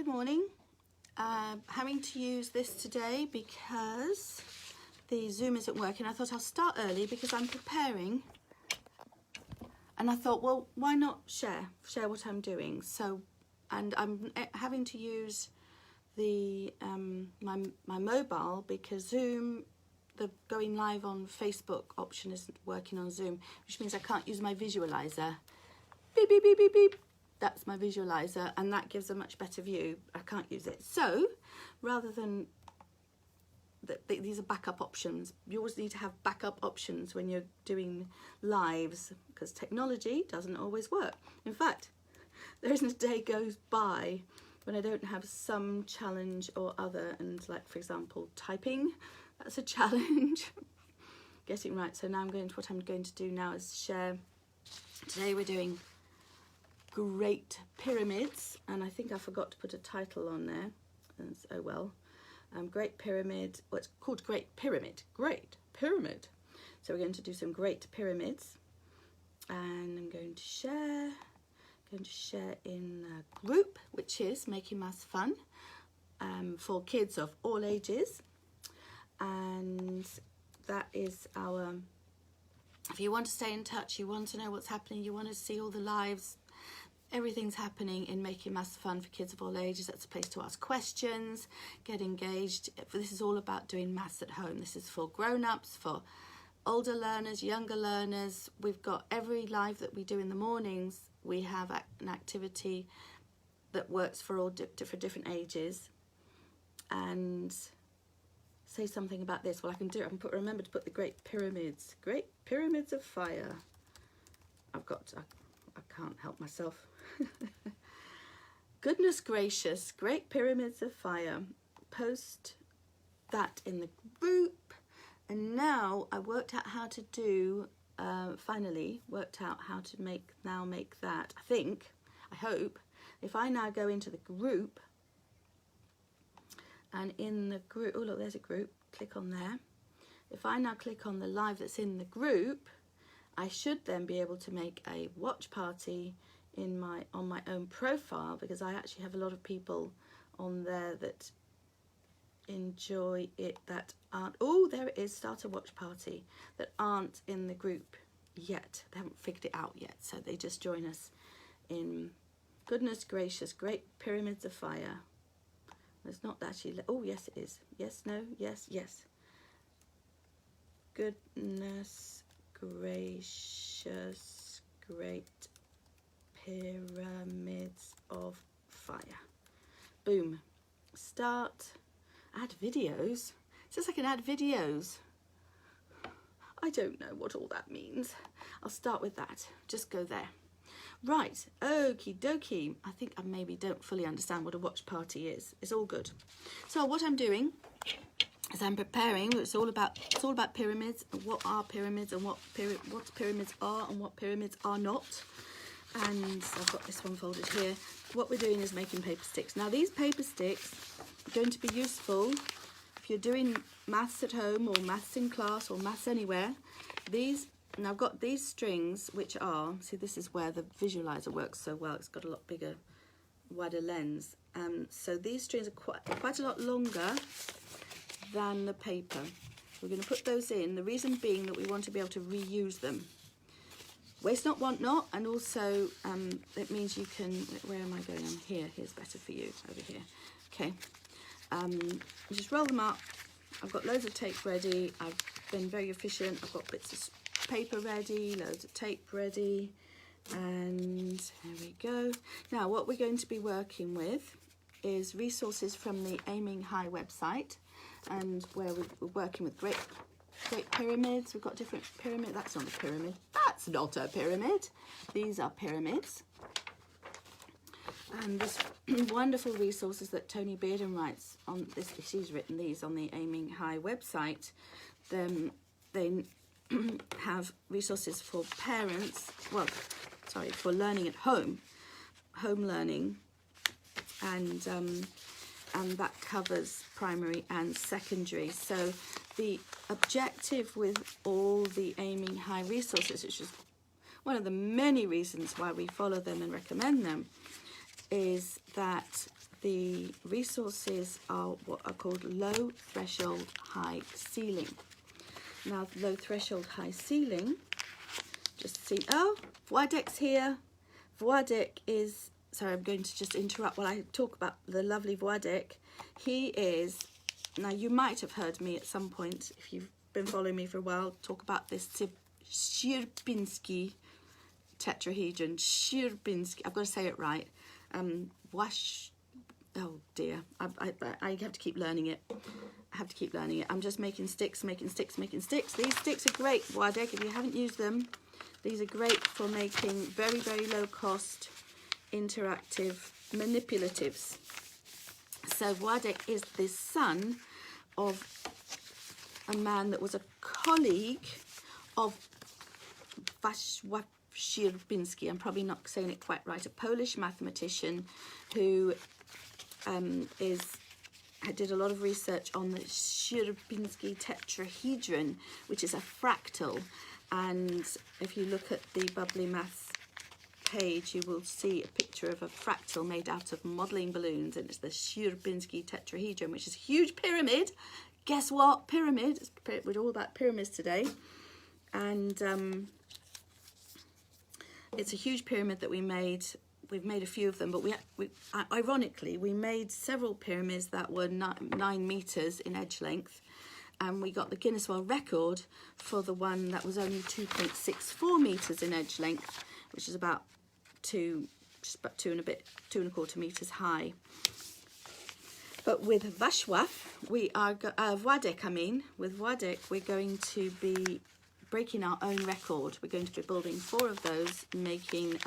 Good morning. Having to use this today because the Zoom isn't working. I thought I'll start early because I'm preparing, and I thought, well, why not share what I'm doing? So, and I'm having to use the my mobile because Zoom, the going live on Facebook option isn't working on Zoom, which means I can't use my visualizer. Beep beep beep beep beep. That's my visualizer, and that gives a much better view. I can't use it. So rather than these are backup options. You always need to have backup options when you're doing lives because technology doesn't always work. In fact, there isn't a day goes by when I don't have some challenge or other. And like, for example, typing, that's a challenge. Getting right. So now what I'm going to do now is share. Today we're doing Great Pyramids, and I think I forgot to put a title on there. Oh well. Great Pyramid. Well, it's called Great Pyramid. Great Pyramid. So we're going to do some Great Pyramids, and I'm going to share. In a group which is Making Maths Fun for kids of all ages, and that is our. If you want to stay in touch, you want to know what's happening, you want to see all the lives. Everything's happening in Making Maths Fun for kids of all ages. That's a place to ask questions, get engaged. This is all about doing maths at home. This is for grown-ups, for older learners, younger learners. We've got every live that we do in the mornings. We have an activity that works for all different ages. And say something about this. Well, I can do it. I can remember to put the Great Pyramids of Fire. I can't help myself. Goodness gracious, Great Pyramids of Fire. Post that in the group. And now I worked out how to do, finally worked out how to make that. I hope, if I now go into the group, and in the group, oh look, there's a group, click on there. If I now click on the live that's in the group, I should then be able to make a watch party on my own profile, because I actually have a lot of people on there that enjoy it that aren't, oh there it is, start a watch party, that aren't in the group yet. They haven't figured it out yet, so they just join us in Goodness Gracious Great Pyramids of Fire. It's not actually, oh yes it is, yes, no, yes, yes. Goodness Gracious Great Pyramids of Fire. Boom. Start. Add videos. It says I can add videos. I don't know what all that means. I'll start with that. Just go there. Right. Okie dokie. I think I maybe don't fully understand what a watch party is. It's all good. So what I'm doing is I'm preparing. It's all about pyramids, and what are pyramids, and what pyramids are and what pyramids are not. And I've got this one folded here. What we're doing is making paper sticks. Now these paper sticks are going to be useful if you're doing maths at home or maths in class or maths anywhere. And I've got these strings, which are, see, this is where the visualizer works so well. It's got a lot bigger, wider lens. So these strings are quite a lot longer than the paper. We're going to put those in. The reason being that we want to be able to reuse them. Waste not, want not, and also it means you can, where am I going? I'm here. Here's better for you, over here. Okay. You just roll them up. I've got loads of tape ready. I've been very efficient. I've got bits of paper ready, loads of tape ready, and there we go. Now what we're going to be working with is resources from the Aiming High website, and where we're working with Great Pyramids. We've got different pyramid. That's not a pyramid. That's not a pyramid. These are pyramids. And this wonderful resources that Tony Bearden writes on this. She's written these on the Aiming High website. Then they have resources for parents. Well, sorry, for learning at home learning, and that covers primary and secondary. So the objective with all the Aiming High resources, which is one of the many reasons why we follow them and recommend them, is that the resources are what are called low threshold, high ceiling. Now, low threshold, high ceiling, just see, oh, Władek's here. Władek is, sorry, I'm going to just interrupt while I talk about the lovely Władek. He is, now you might have heard me at some point, if you've been following me for a while, talk about this Sierpiński tetrahedron. Sierpiński, I've got to say it right. Oh dear, I have to keep learning it. I have to keep learning it. I'm just making sticks. These sticks are great, Władek. If you haven't used them, these are great for making very, very low cost, interactive manipulatives. So Władek is the son of a man that was a colleague of Władysław Sierpiński. I'm probably not saying it quite right. A Polish mathematician who did a lot of research on the Sierpiński tetrahedron, which is a fractal. And if you look at the Bubbly Maths page, you will see a picture of a fractal made out of modelling balloons, and it's the Sierpiński tetrahedron, which is a huge pyramid. Guess what? Pyramid. We're all about pyramids today. And it's a huge pyramid that we made. We've made a few of them, but ironically, we made several pyramids that were 9 meters in edge length, and we got the Guinness World Record for the one that was only 2.64 meters in edge length, which is about two and a quarter meters high. But with Władek, with Władek, we're going to be breaking our own record. We're going to be building 4 of those, making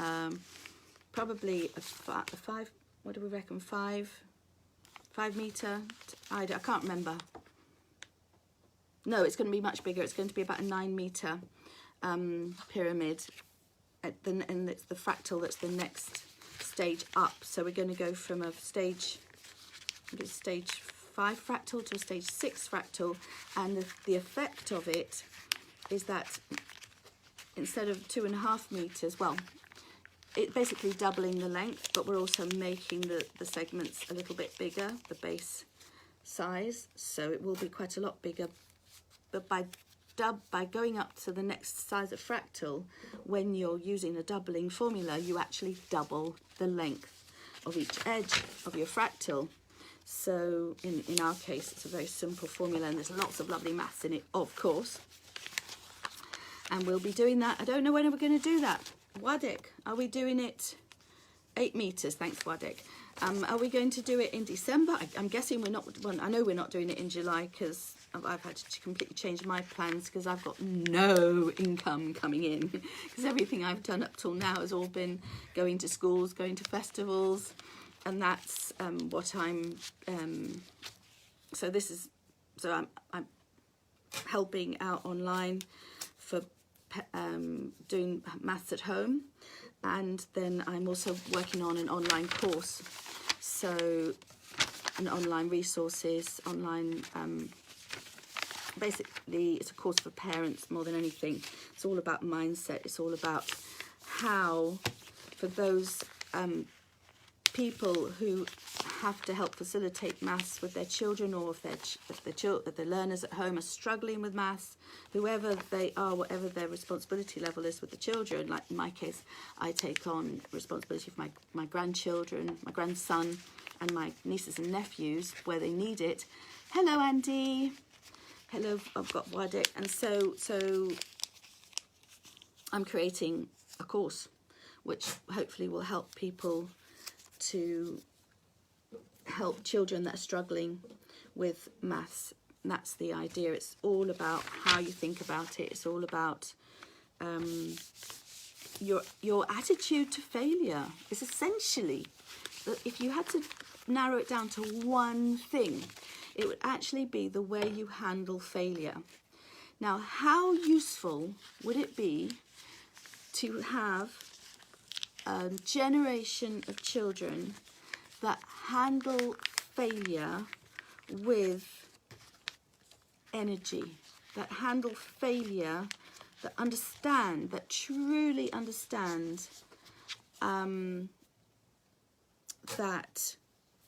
probably a 5, what do we reckon, 5 meter, I can't remember. No, it's going to be much bigger. It's going to be about a 9 meter pyramid, and it's the fractal that's the next stage up. So we're going to go from a stage 5 fractal to a stage 6 fractal, and the effect of it is that instead of 2.5 meters, well, it's basically doubling the length, but we're also making the segments a little bit bigger, the base size, so it will be quite a lot bigger. But by going up to the next size of fractal, when you're using a doubling formula, you actually double the length of each edge of your fractal. So in our case, it's a very simple formula, and there's lots of lovely maths in it, of course. And we'll be doing that. I don't know when we're going to do that. Władek, are we doing it 8 meters? Thanks, Władek. Are we going to do it in December? I'm guessing we're not. Well, I know we're not doing it in July, because I've had to completely change my plans, because I've got no income coming in, because everything I've done up till now has all been going to schools, going to festivals, and that's what I'm. So I'm helping out online for doing maths at home, and then I'm also working on an online course, so an online resources, online basically it's a course for parents more than anything. It's all about mindset. It's all about how, for those people who have to help facilitate maths with their children, or if the learners at home are struggling with maths, whoever they are, whatever their responsibility level is with the children. Like in my case, I take on responsibility for my grandchildren, my grandson, and my nieces and nephews where they need it. Hello, Andy. Hello, I've got Władek. And so I'm creating a course which hopefully will help people to help children that are struggling with maths. And that's the idea. It's all about how you think about it. It's all about your attitude to failure. It's essentially that if you had to narrow it down to one thing, it would actually be the way you handle failure. Now, how useful would it be to have a generation of children that handle failure with energy, that handle failure, that understand, that truly understand that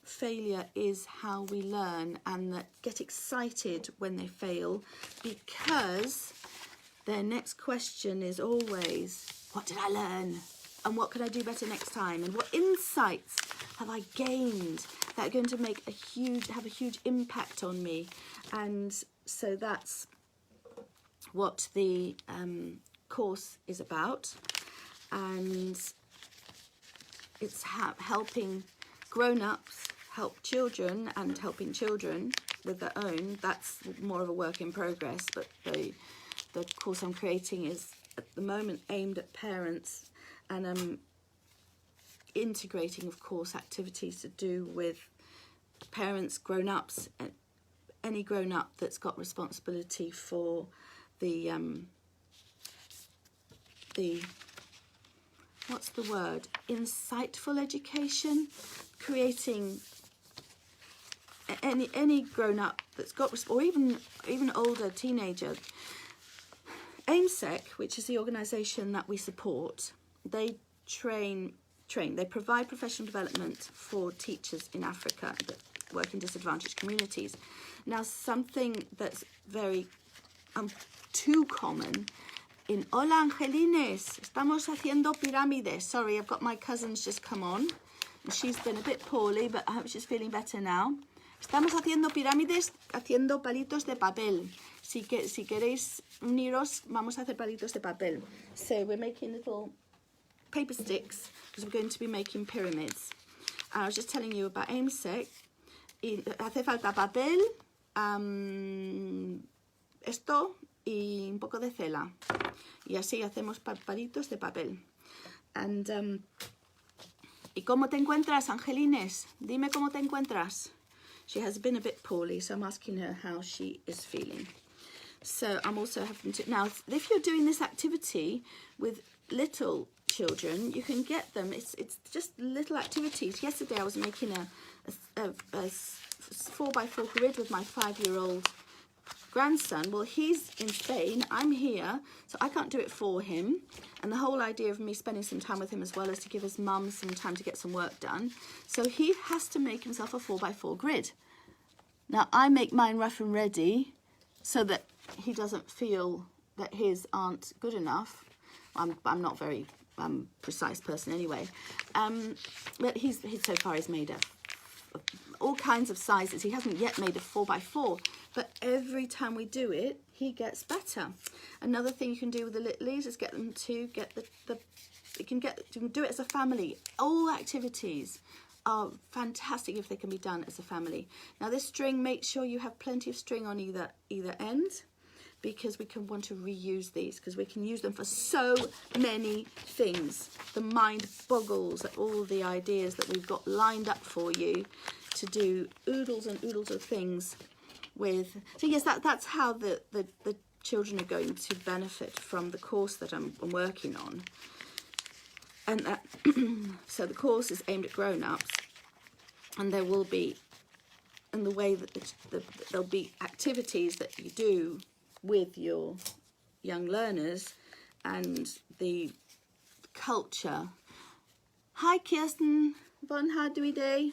failure is how we learn, and that get excited when they fail, because their next question is always, what did I learn? And what can I do better next time? And what insights have I gained that are going to make have a huge impact on me? And so that's what the course is about. And it's helping grown-ups help children, and helping children with their own. That's more of a work in progress, but the course I'm creating is at the moment aimed at parents, and I'm integrating, of course, activities to do with parents, grown-ups, any grown-up that's got responsibility for the what's the word? Insightful education, creating any grown-up that's got, or even older teenager. AIMSEC, which is the organisation that we support, they they provide professional development for teachers in Africa that work in disadvantaged communities. Now, something that's very too common in Hola Angelines, estamos haciendo pirámides. Sorry, I've got my cousins just come on. And she's been a bit poorly, but I hope she's feeling better now. Estamos haciendo pirámides, haciendo palitos de papel. Si queréis uniros, vamos a hacer palitos de papel. So we're making little paper sticks because we're going to be making pyramids. And I was just telling you about AIMSEC. Hace falta papel, esto y un poco de cela. Y así hacemos palitos de papel. And, ¿y cómo te encuentras, Angelines? Dime cómo te encuentras. She has been a bit poorly, so I'm asking her how she is feeling. So I'm also having to... Now, if you're doing this activity with little children, you can get them. It's just little activities. Yesterday I was making a 4x4 grid with my 5-year-old grandson. Well, he's in Spain, I'm here, so I can't do it for him. And the whole idea of me spending some time with him as well is to give his mum some time to get some work done. So he has to make himself a 4x4 grid. Now, I make mine rough and ready so that he doesn't feel that his aren't good enough. I'm not very precise person anyway. But he's so far he's made all kinds of sizes. He hasn't yet made a 4x4, but every time we do it, he gets better. Another thing you can do with the littlies is get them to get you can do it as a family. All activities are fantastic if they can be done as a family. Now this string, make sure you have plenty of string on either end, because we can want to reuse these, because we can use them for so many things. The mind boggles at all the ideas that we've got lined up for you to do oodles and oodles of things with. So yes, that's how the children are going to benefit from the course that I'm working on. And so the course is aimed at grown-ups, and there will be, in the way that there'll be activities that you do with your young learners, and the culture. Hi Kirsten, bon hadwi day.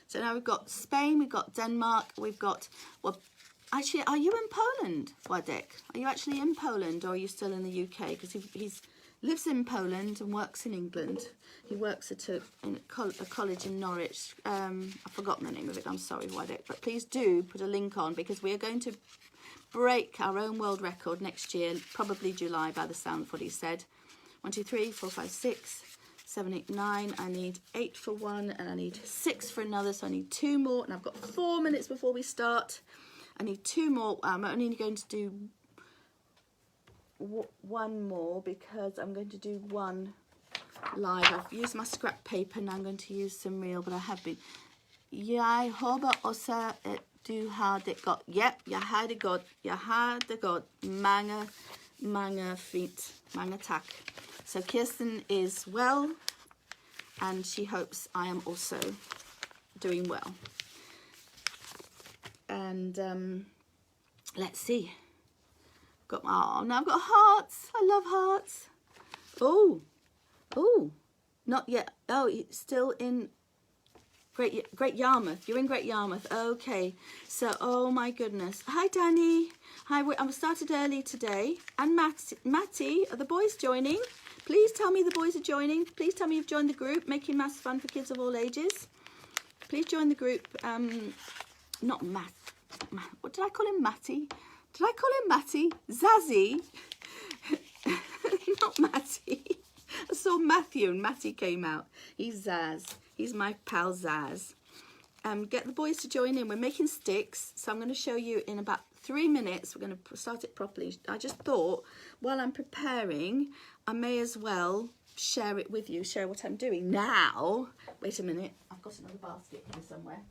So now we've got Spain, we've got Denmark, we've got, well, actually, are you in Poland, Władek? Are you actually in Poland, or are you still in the UK? Because he lives in Poland and works in England. He works at a college in Norwich. I've forgotten the name of it, I'm sorry, Władek. But please do put a link on, because we are going to break our own world record next year, probably July by the sound of what he said. 1, 2, 3, 4, 5, 6, 7, 8, 9. I need 8 for one, and I need 6 for another, so I need 2 more, and I've got 4 minutes before we start. I need 2 more. I'm only going to do 1 more, because I'm going to do 1 live. I've used my scrap paper, and I'm going to use some real, but I have been. Jeg håber også, at du har det godt. Yep, jeg har det godt. Jeg har det godt. Mange fint. Mange tak. So Kirsten is well, and she hopes I am also doing well. And let's see. Got my, now I've got hearts. I love hearts. Oh, not yet. Oh, it's still in Great Yarmouth. You're in Great Yarmouth. Okay. So, oh my goodness. Hi, Danny. Hi. I started early today. And Matty, are the boys joining? Please tell me the boys are joining. Please tell me you've joined the group, Making Maths Fun for Kids of all ages. Please join the group. Not Math. What did I call him? Matty? Did I call him Matty? Zazzy? Not Matty. I saw Matthew and Matty came out. He's Zaz. He's my pal Zaz. Get the boys to join in. We're making sticks. So I'm going to show you in about 3 minutes. We're going to start it properly. I just thought while I'm preparing, I may as well share it with you, share what I'm doing now. Wait a minute. I've got another basket here somewhere.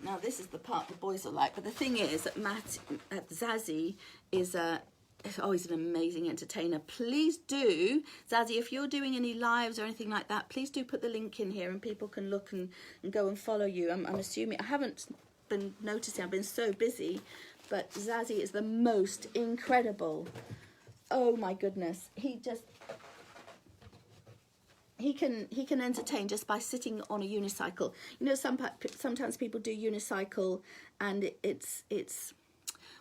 Now this is the part the boys will like, but the thing is that Zazzy is always an amazing entertainer. Please do, Zazzy, if you're doing any lives or anything like that, please do put the link in here and people can look and go and follow you. I'm assuming, I haven't been noticing, I've been so busy, but Zazzy is the most incredible. Oh my goodness, he can entertain just by sitting on a unicycle. You know, sometimes people do unicycle and it's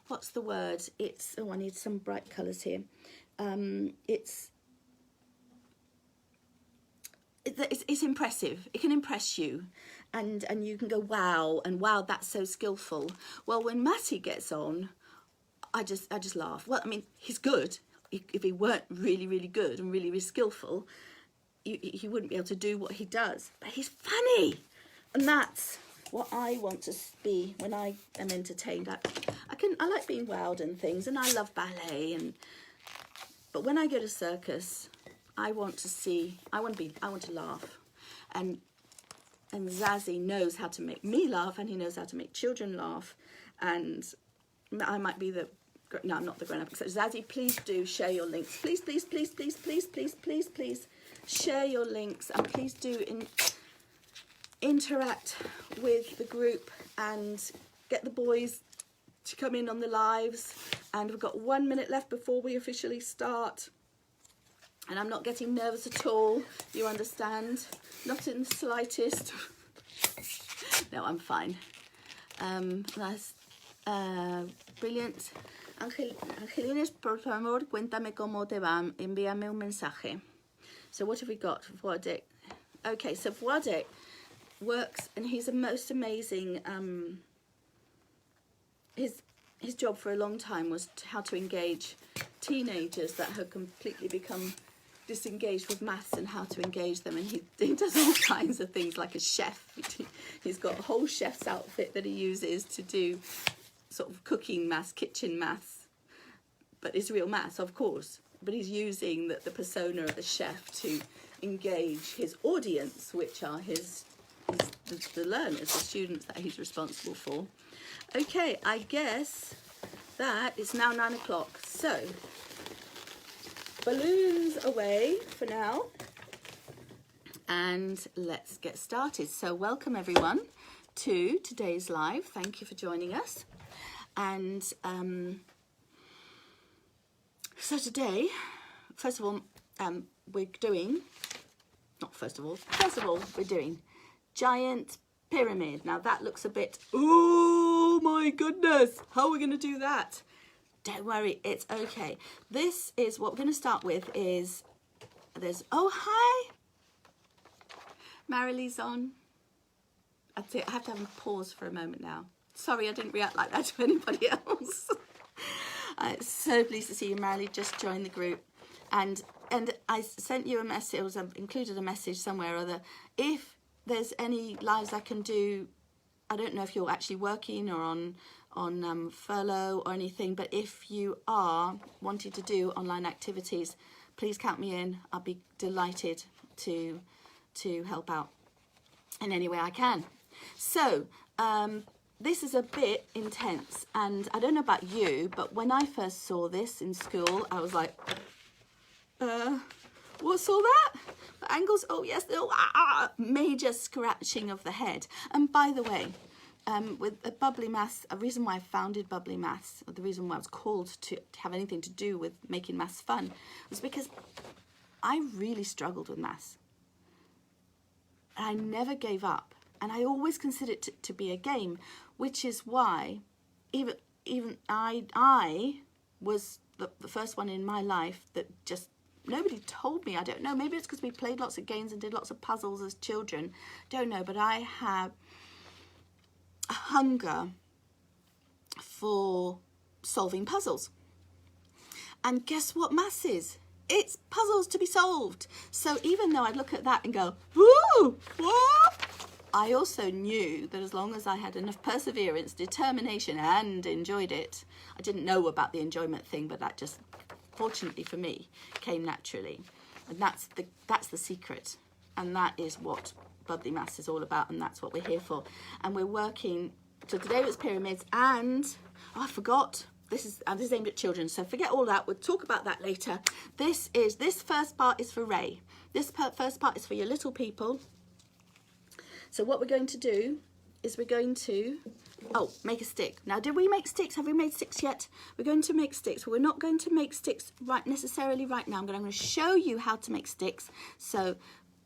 what's the word? It's, oh, I need some bright colours here. It's impressive. It can impress you, and you can go wow, and wow, that's so skillful. Well, when Matty gets on, I just laugh. Well, I mean, he's good. If he weren't really, really good and really, really skillful, he wouldn't be able to do what he does. But he's funny, and that's what I want to be when I am entertained. I like being wowed and things, and I love ballet, but when I go to circus, I want to laugh, and Zazzy knows how to make me laugh, and he knows how to make children laugh, and I might be no, I'm not the grown-up. So Zazzy, please do share your links. Please, please, please, please, please, please, please, please share your links, and please do interact with the group and get the boys to come in on the lives. And we've got 1 minute left before we officially start, and I'm not getting nervous at all, you understand, not in the slightest. No, I'm fine. That's brilliant. Angelines, por favor, cuéntame cómo te va, envíame un mensaje. So what have we got for Władek? Okay, so Władek works, and he's a most amazing, his job for a long time was how to engage teenagers that had completely become disengaged with maths, and how to engage them, and he does all kinds of things, like a chef. He's got a whole chef's outfit that he uses to do sort of cooking maths, kitchen maths, but it's real maths, of course, but he's using the persona of the chef to engage his audience, which are the learners, the students that he's responsible for. Okay, I guess that it's now 9 o'clock, so balloons away for now, and let's get started. So welcome everyone to today's live. Thank you for joining us. And so today, first of all, we're doing giant pyramid. Now that looks a bit, oh my goodness, how are we going to do that? Don't worry, it's okay. This is what we're going to start with. Oh, hi, Marilee's on. That's it. I have to have a pause for a moment now. Sorry, I didn't react like that to anybody else. I'm so pleased to see you, Marilee. Just joined the group, and I sent you a message. I've included a message somewhere or other. If there's any lives I can do, I don't know if you're actually working or on furlough or anything, but if you are wanting to do online activities, please count me in. I'll be delighted to help out in any way I can. So this is a bit intense, and I don't know about you, but when I first saw this in school, I was like, what's all that? The angles, oh yes, major scratching of the head. And by the way, with Bubbly Maths, a reason why I founded Bubbly Maths, or the reason why I was called to have anything to do with making maths fun, was because I really struggled with maths. I never gave up, and I always considered it to be a game, which is why even I was the first one in my life that just nobody told me. I don't know, maybe it's because we played lots of games and did lots of puzzles as children, don't know, but I have a hunger for solving puzzles. And guess what maths is? It's puzzles to be solved. So even though I'd look at that and go, woo, what? I also knew that as long as I had enough perseverance, determination, and enjoyed it, I didn't know about the enjoyment thing, but that just, fortunately for me, came naturally. And that's the secret. And that is what Bubbly Maths is all about, and that's what we're here for. And we're working, so today was pyramids, and, oh, I forgot, this is aimed at children, so forget all that, we'll talk about that later. This first part is for Ray. This first part is for your little people. So what we're going to do is we're going to, make a stick. Now, did we make sticks? Have we made sticks yet? We're going to make sticks, but we're not going to make sticks necessarily right now. I'm going to show you how to make sticks. So,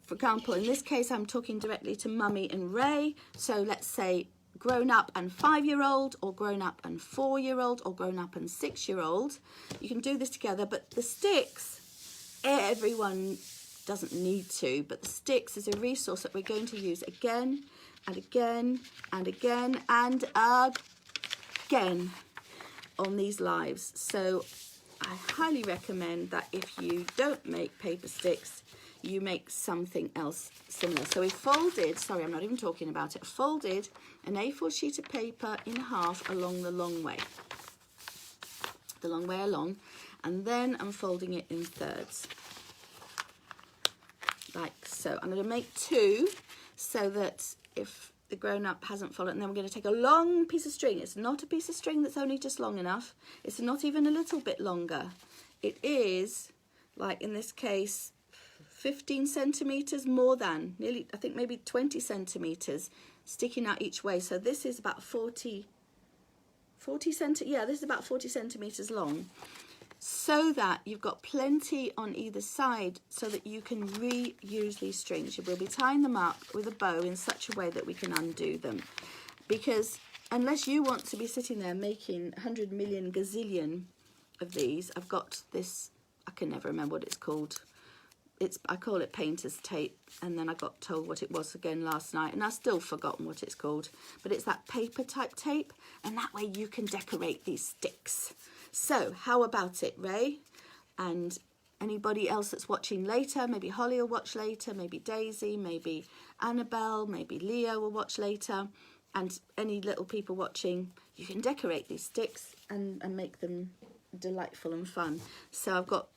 for example, in this case, I'm talking directly to Mummy and Ray. So let's say grown up and 5-year-old, or grown up and 4-year-old, or grown up and 6-year-old. You can do this together, but the sticks, everyone doesn't need to, but the sticks is a resource that we're going to use again and again and again and again on these lives. So I highly recommend that if you don't make paper sticks, you make something else similar. So we folded, sorry, I'm not even talking about it, folded an A4 sheet of paper in half along the long way along, and then I'm folding it in thirds, like so. I'm going to make 2 so that if the grown-up hasn't followed, and then we're going to take a long piece of string. It's not a piece of string that's only just long enough. It's not even a little bit longer. It is, like in this case, 15 centimetres more than, nearly, I think maybe 20 centimetres sticking out each way. So this is about 40 this is about 40 centimetres long, so that you've got plenty on either side so that you can reuse these strings. We'll be tying them up with a bow in such a way that we can undo them, because unless you want to be sitting there making 100 million gazillion of these, I've got this, I can never remember what it's called. I call it painter's tape, and then I got told what it was again last night, and I've still forgotten what it's called, but it's that paper type tape, and that way you can decorate these sticks. So how about it, Ray? And anybody else that's watching later, maybe Holly will watch later, maybe Daisy, maybe Annabelle, maybe Leo will watch later, and any little people watching, you can decorate these sticks and make them delightful and fun. So I've got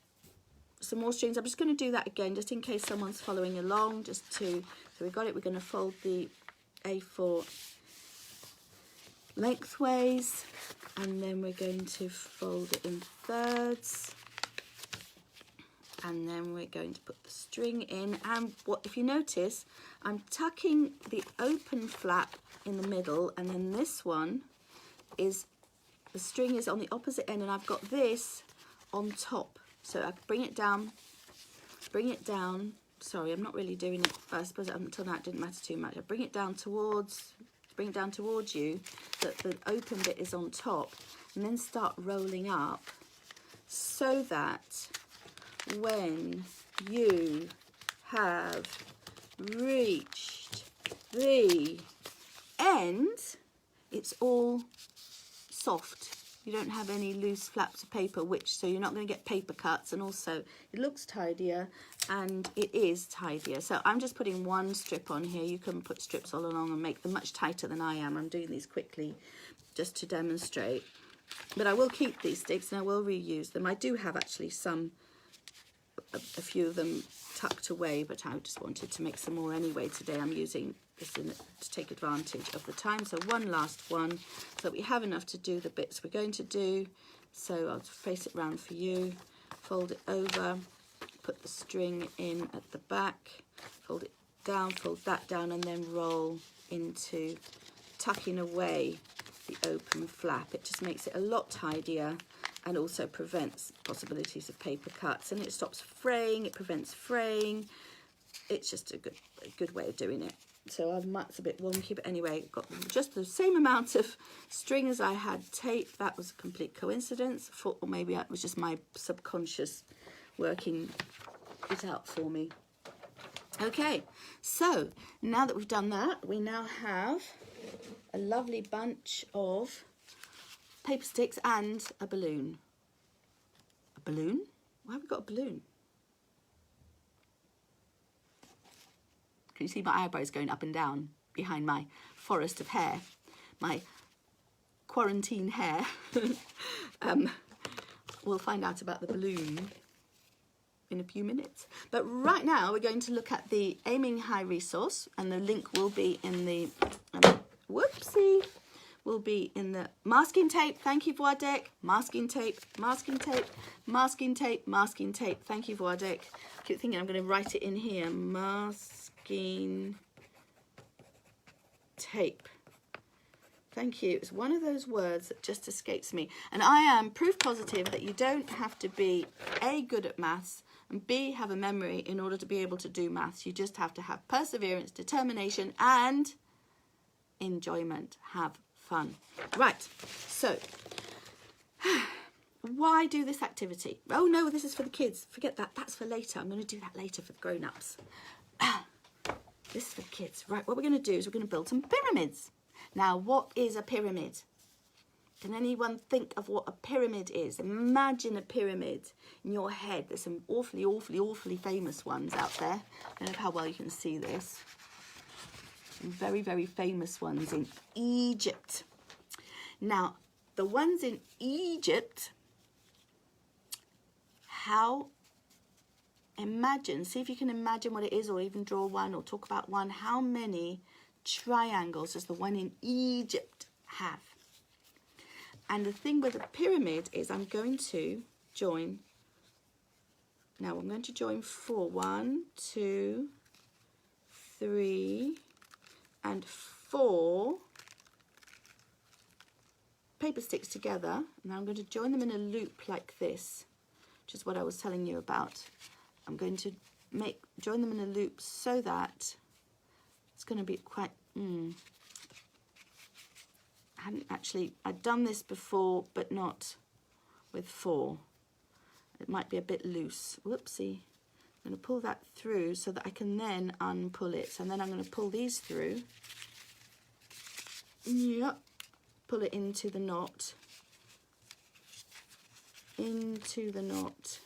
some more strings. I'm just going to do that again just in case someone's following along, so we got it. We're going to fold the A4 lengthways, and then we're going to fold it in thirds, and then we're going to put the string in. And what, if you notice, I'm tucking the open flap in the middle, and then this one is, the string is on the opposite end, and I've got this on top. So I bring it down, sorry, I'm not really doing it first, but until now it didn't matter too much. I bring it down towards you, so that the open bit is on top, and then start rolling up, so that when you have reached the end, it's all soft. You don't have any loose flaps of paper, so you're not going to get paper cuts, and also it looks tidier, and it is tidier. So I'm just putting one strip on here. You can put strips all along and make them much tighter than I am. I'm doing these quickly just to demonstrate. But I will keep these sticks and I will reuse them. I do have actually a few of them tucked away, but I just wanted to make some more anyway today. I'm using this to take advantage of the time. So one last one, so that we have enough to do the bits we're going to do. So I'll face it round for you, fold it over, put the string in at the back, fold it down, fold that down, and then roll into tucking away the open flap. It just makes it a lot tidier, and also prevents possibilities of paper cuts, and it stops fraying, it prevents fraying. It's just a good way of doing it. So it's a bit wonky, but anyway, got just the same amount of string as I had tape. That was a complete coincidence, or maybe it was just my subconscious working it out for me. Okay, so now that we've done that, we now have a lovely bunch of paper sticks and a balloon. A balloon? Why have we got a balloon? Can you see my eyebrows going up and down behind my forest of hair? My quarantine hair. We'll find out about the balloon in a few minutes. But right now we're going to look at the Aiming High resource, and the link will be in the, will be in the masking tape. Thank you, Władek. Masking tape, masking tape, masking tape, masking tape. Thank you, Władek. I keep thinking I'm going to write it in here. Masking tape. Thank you. It's one of those words that just escapes me. And I am proof positive that you don't have to be A, good at maths, and B, have a memory in order to be able to do maths. You just have to have perseverance, determination, and enjoyment. Have fun. Right, so why do this activity? Oh no, this is for the kids. Forget that. That's for later. I'm going to do that later for the grown-ups. This is for the kids. Right, what we're going to do is we're going to build some pyramids. Now, what is a pyramid? Can anyone think of what a pyramid is? Imagine a pyramid in your head. There's some awfully, awfully, awfully famous ones out there. I don't know how well you can see this. Some very, very famous ones in Egypt. Now, the ones in Egypt, see if you can imagine what it is, or even draw one or talk about one. How many triangles does the one in Egypt have? And the thing with a pyramid is I'm going to join, now I'm going to join 4, 1, 2, 3, and 4 paper sticks together. Now I'm going to join them in a loop like this, which is what I was telling you about. I'm going to join them in a loop so that it's going to be quite, I'd done this before, but not with 4. It might be a bit loose. Whoopsie. I'm going to pull that through so that I can then unpull it. And then I'm going to pull these through. Yep. Pull it into the knot. Into the knot.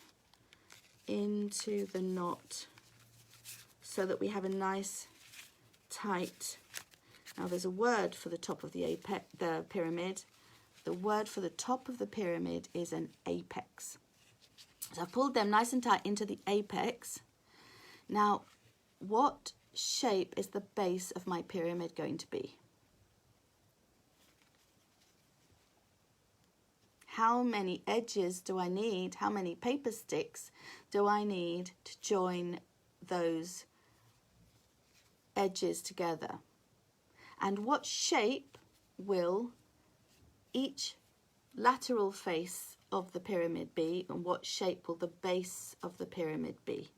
Into the knot. So that we have a nice tight. Now there's a word for the top of the pyramid. The word for the top of the pyramid is an apex. So I've pulled them nice and tight into the apex. Now, what shape is the base of my pyramid going to be? How many edges do I need? How many paper sticks do I need to join those edges together? And what shape will each lateral face of the pyramid be, and what shape will the base of the pyramid be?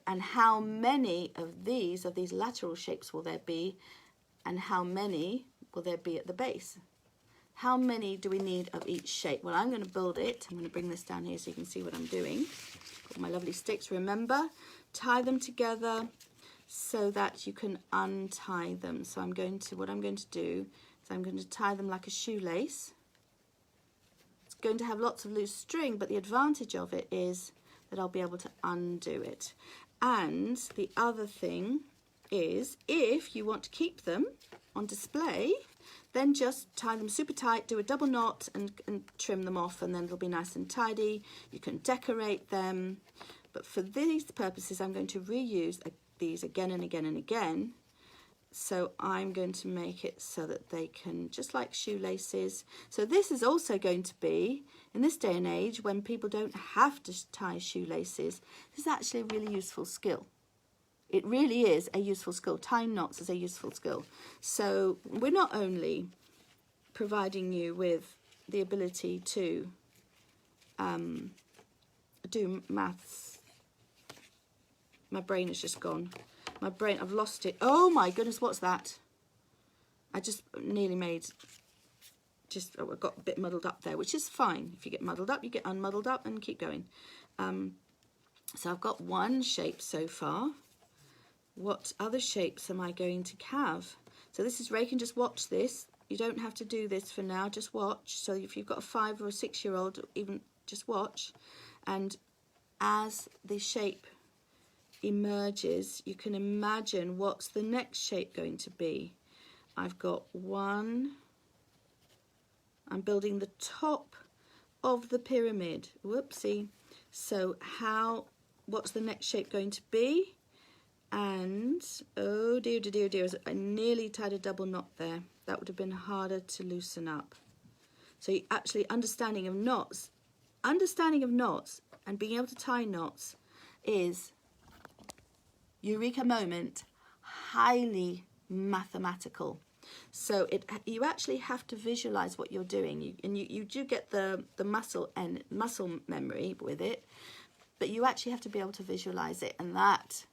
And how many of these lateral shapes will there be, and how many will there be at the base? How many do we need of each shape? Well, I'm going to build it. I'm going to bring this down here so you can see what I'm doing. Got my lovely sticks. Remember, tie them together so that you can untie them. So what I'm going to do is I'm going to tie them like a shoelace. It's going to have lots of loose string, but the advantage of it is that I'll be able to undo it. And the other thing is, if you want to keep them on display, then just tie them super tight, do a double knot and trim them off, and then it'll be nice and tidy. You can decorate them. But for these purposes, I'm going to reuse these again and again and again. So I'm going to make it so that they can, just like shoelaces. So this is also going to be, in this day and age, when people don't have to tie shoelaces, this is actually a really useful skill. It really is a useful skill. Tying knots is a useful skill. So we're not only providing you with the ability to do maths. My brain has just gone. My brain, I've lost it. Oh my goodness, what's that? I just nearly made, I got a bit muddled up there, which is fine. If you get muddled up, you get unmuddled up and keep going. So I've got one shape so far. What other shapes am I going to have? So this is, Ray can just watch this. You don't have to do this for now, just watch. So if you've got a 5 or a 6-year-old, even just watch. And as the shape emerges, you can imagine what's the next shape going to be. I've got one. I'm building the top of the pyramid. Whoopsie. So what's the next shape going to be? And, oh dear, dear, dear, I nearly tied a double knot there. That would have been harder to loosen up. So actually understanding of knots and being able to tie knots is, eureka moment, highly mathematical. So you actually have to visualize what you're doing, you do get the muscle memory with it, but you actually have to be able to visualize it, and that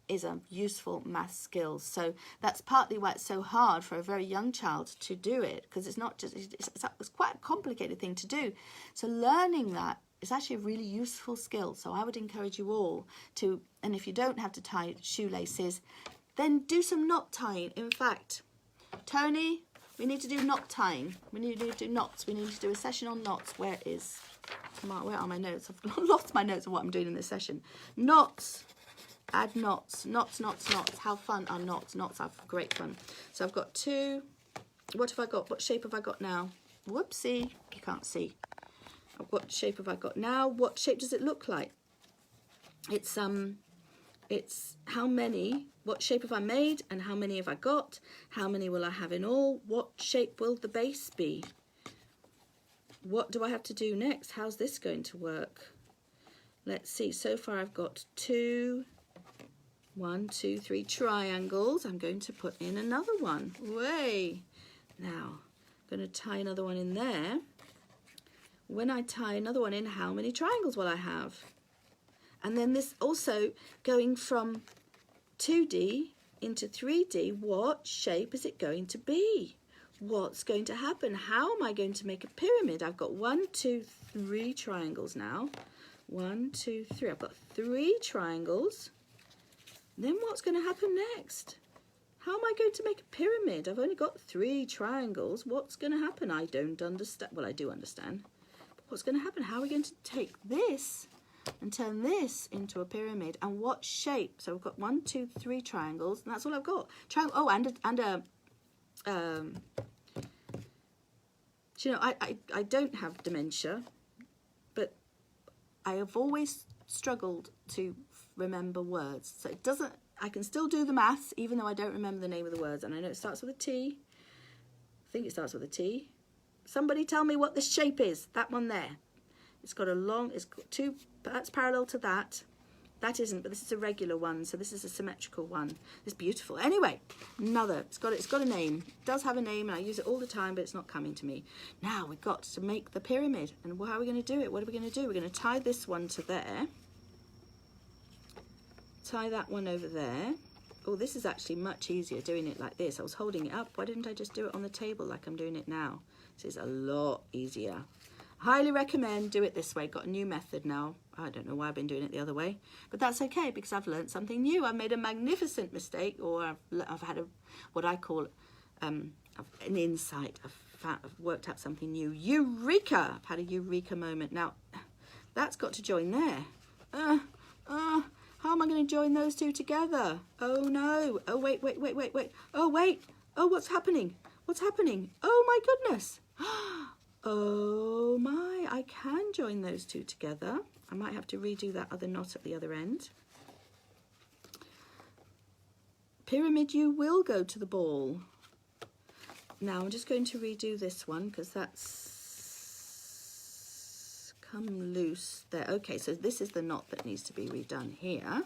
is a useful math skill. So that's partly why it's so hard for a very young child to do it, because it's not just, it's quite a complicated thing to do. So learning that is actually a really useful skill. So I would encourage you all to, and if you don't have to tie shoelaces, then do some knot tying. In fact, Tony, we need to do knot tying. We need to do knots. We need to do a session on knots. Where are my notes? I've lost my notes of what I'm doing in this session. Knots. Add knots. Knots, knots, knots. How fun are knots? Knots are great fun. So I've got 2. What have I got? What shape have I got now? Whoopsie. You can't see. What shape have I got now? What shape does it look like? It's how many, what shape have I made and how many have I got? How many will I have in all? What shape will the base be? What do I have to do next? How's this going to work? Let's see. So far I've got 1, 2, 3 triangles. I'm going to put in another one. Way. Now, I'm going to tie another one in there. When I tie another one in, how many triangles will I have? And then this also going from 2D into 3D, what shape is it going to be? What's going to happen? How am I going to make a pyramid? I've got 1, 2, 3 triangles now. 1, 2, 3. I've got 3 triangles. Then what's going to happen next? How am I going to make a pyramid? I've only got 3 triangles. What's going to happen? I don't understand. Well, I do understand. But what's going to happen? How are we going to take this and turn this into a pyramid? And what shape? So I've got 1, 2, 3 triangles, and that's all I've got. Triangle. Oh, you know, I don't have dementia, but I have always struggled to remember words. So it doesn't, I can still do the maths even though I don't remember the name of the words. And I know it starts with a T. I think it starts with a T. Somebody tell me what the shape is. That one there. It's got it's got 2, that's parallel to that. That isn't, but this is a regular one, so this is a symmetrical one. It's beautiful. Anyway, it's got a name. It does have a name, and I use it all the time, but it's not coming to me. Now we've got to make the pyramid, and how are we going to do it? What are we going to do? We're going to tie this one to there. Tie that one over there. Oh, this is actually much easier doing it like this. I was holding it up. Why didn't I just do it on the table like I'm doing it now? This is a lot easier. Highly recommend do it this way. Got a new method now. I don't know why I've been doing it the other way, but that's okay because I've learned something new. I've made a magnificent mistake, or I've had what I call an insight. I've worked out something new. Eureka! I've had a eureka moment. Now, that's got to join there. How am I going to join those two together? Oh no! Oh wait! Oh wait! Oh, what's happening? What's happening? Oh my goodness! Oh my, I can join those two together. I might have to redo that other knot at the other end. Pyramid, you will go to the ball. Now I'm just going to redo this one because that's come loose there. Okay, so this is the knot that needs to be redone here.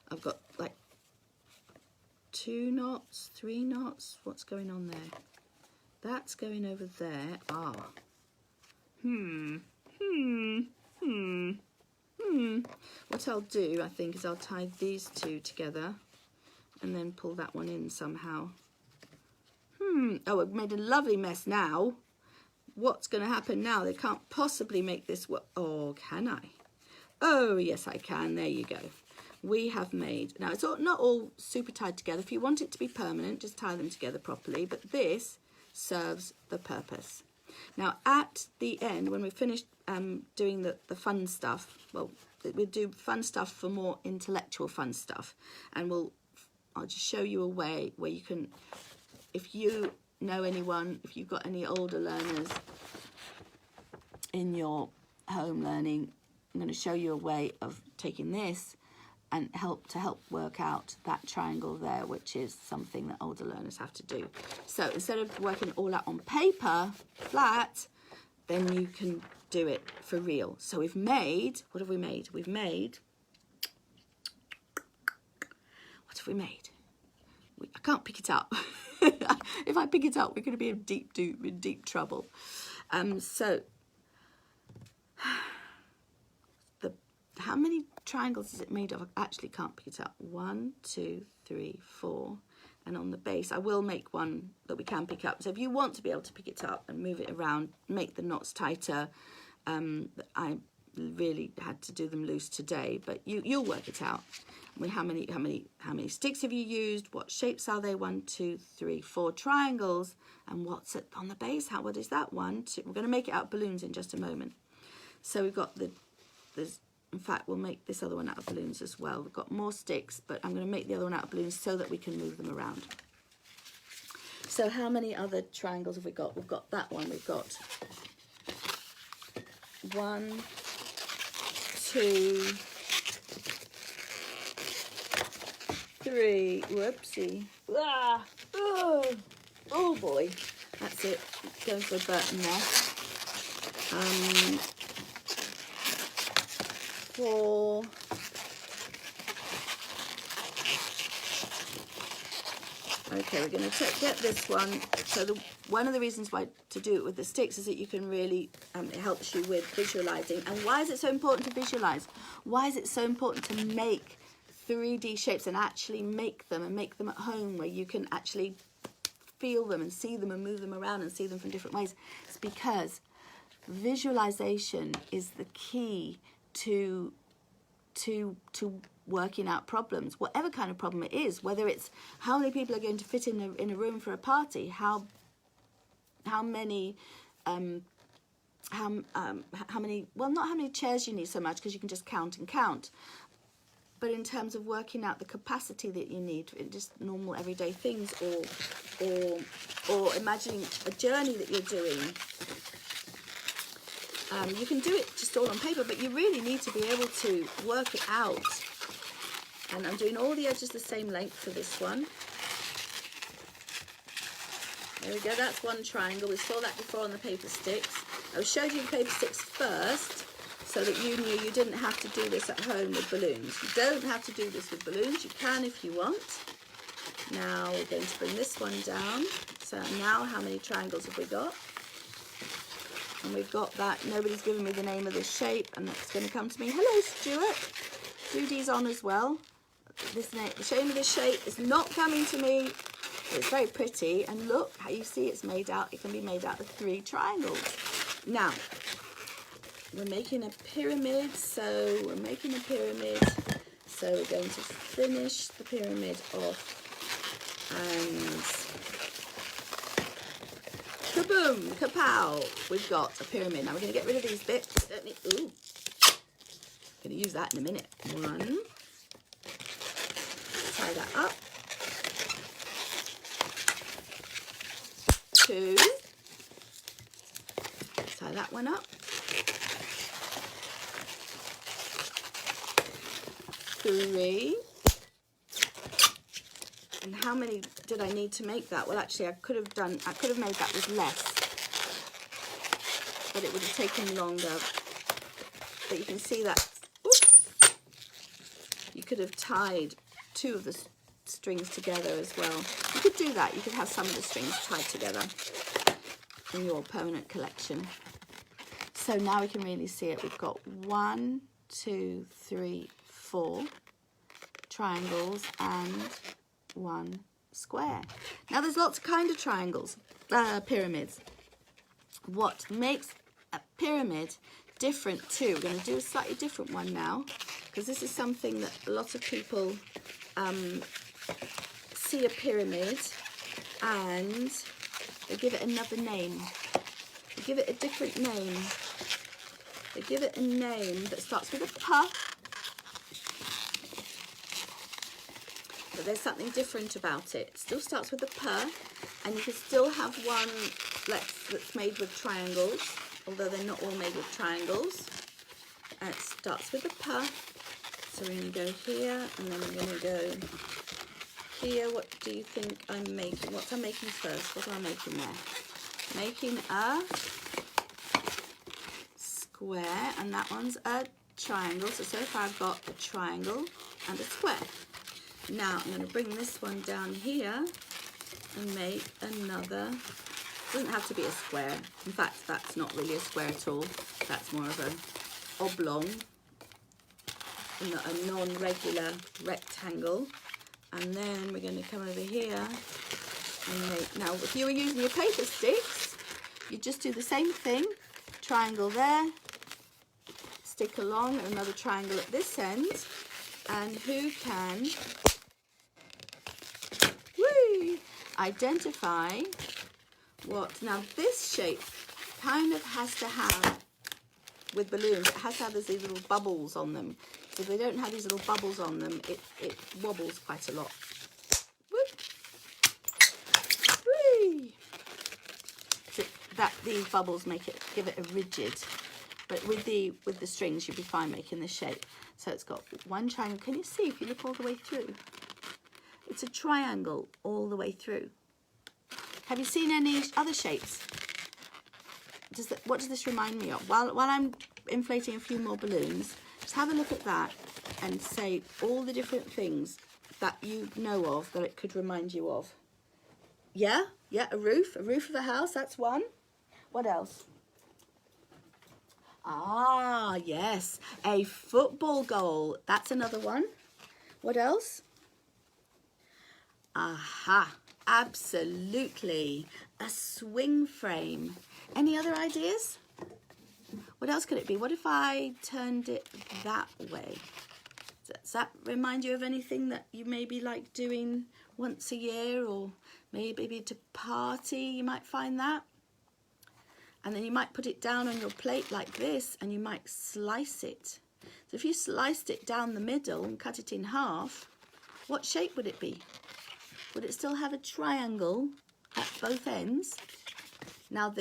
I've got like 2 knots, 3 knots. What's going on there? That's going over there. What I'll do, I think, is I'll tie these two together and then pull that one in somehow. Oh, I've made a lovely mess now. What's going to happen now? They can't possibly make this work. Oh, can I? Oh, yes, I can. There you go. We have made, now it's not all super tied together. If you want it to be permanent, just tie them together properly. But this serves the purpose. Now, at the end, when we've finished doing the fun stuff, well, we'll do fun stuff for more intellectual fun stuff. And I'll just show you a way where you can, if you know anyone, if you've got any older learners in your home learning, I'm going to show you a way of taking this and help work out that triangle there, which is something that older learners have to do. So instead of working it all out on paper, flat, then you can do it for real. So we've made, what have we made? What have we made? I can't pick it up. If I pick it up, we're going to be in deep trouble. So how many triangles is it made of? I actually can't pick it up. 1, 2, 3, 4. And on the base, I will make one that we can pick up. So if you want to be able to pick it up and move it around, make the knots tighter. I really had to do them loose today, but you'll work it out. I mean, how many sticks have you used? What shapes are they? 1, 2, 3, 4 triangles. And what's it on the base? What is that? 1, 2. We're going to make it out of balloons in just a moment. So we've got in fact, we'll make this other one out of balloons as well. We've got more sticks, but I'm going to make the other one out of balloons so that we can move them around. So how many other triangles have we got? We've got that one. We've got 1, 2, 3. Whoopsie. Ah, oh boy. That's it. Goes the button there. 4. Okay, we're going to get this one. So one of the reasons why to do it with the sticks is that you can really, it helps you with visualizing. And why is it so important to visualize? Why is it so important to make 3D shapes and actually make them at home where you can actually feel them and see them and move them around and see them from different ways? It's because visualization is the key to working out problems, whatever kind of problem it is, whether it's how many people are going to fit in a room for a party, how many well, not how many chairs you need so much, because you can just count and count, but in terms of working out the capacity that you need in just normal everyday things, or imagining a journey that you're doing. You can do it just all on paper, but you really need to be able to work it out. And I'm doing all the edges the same length for this one. There we go, that's one triangle. We saw that before on the paper sticks. I showed you the paper sticks first so that you knew you didn't have to do this at home with balloons. You don't have to do this with balloons. You can if you want. Now we're going to bring this one down. So now how many triangles have we got? And we've got that. Nobody's given me the name of this shape, and that's going to come to me. Hello, Stuart. 3D's on as well. The name of this shape is not coming to me. It's very pretty, and look how you see it's made out. It can be made out of 3 triangles. Now, we're making a pyramid, so we're going to finish the pyramid off, and kaboom, kapow, we've got a pyramid. Now we're going to get rid of these bits. Ooh, I'm going to use that in a minute. 1, tie that up. 2, tie that one up. 3. And how many did I need to make that? Well, actually, I could have made that with less, but it would have taken longer. But you can see that, oops, you could have tied 2 of the strings together as well. You could do that. You could have some of the strings tied together in your permanent collection. So now we can really see it. We've got 1, 2, 3, 4 triangles and 1 square. Now there's lots of kind of triangles, pyramids. What makes a pyramid different too, we're going to do a slightly different one now, because this is something that a lot of people see a pyramid and they give it another name. They give it a different name. They give it a name that starts with a P. But there's something different about it. It still starts with a P, and you can still have one that's made with triangles, although they're not all made with triangles. And it starts with a P. So we're going to go here, and then we're going to go here. What do you think I'm making? What am I making first? What am I making there? Making a square, and that one's a triangle. So far I've got a triangle and a square. Now I'm going to bring this one down here and make another. It doesn't have to be a square. In fact, that's not really a square at all. That's more of an oblong, a non-regular rectangle. And then we're going to come over here and make. Now, if you were using your paper sticks, you just do the same thing. Triangle there, stick along, and another triangle at this end. And who can identify what? Now this shape kind of has to have, with balloons, it has to have these little bubbles on them. So if they don't have these little bubbles on them, it wobbles quite a lot. Whee! So these bubbles give it a rigid. But with the strings, you'll be fine making this shape. So it's got one triangle. Can you see if you look all the way through? It's a triangle all the way through. Have you seen any other shapes? What does this remind me of? While I'm inflating a few more balloons, just have a look at that and say all the different things that you know of that it could remind you of. Yeah, a roof of a house, that's one. What else? Ah, yes, a football goal, that's another one. What else? Aha, absolutely, a swing frame. Any other ideas? What else could it be? What if I turned it that way? Does that remind you of anything that you maybe like doing once a year, or maybe to party, you might find that? And then you might put it down on your plate like this, and you might slice it. So if you sliced it down the middle and cut it in half, what shape would it be? Would it still have a triangle at both ends? Now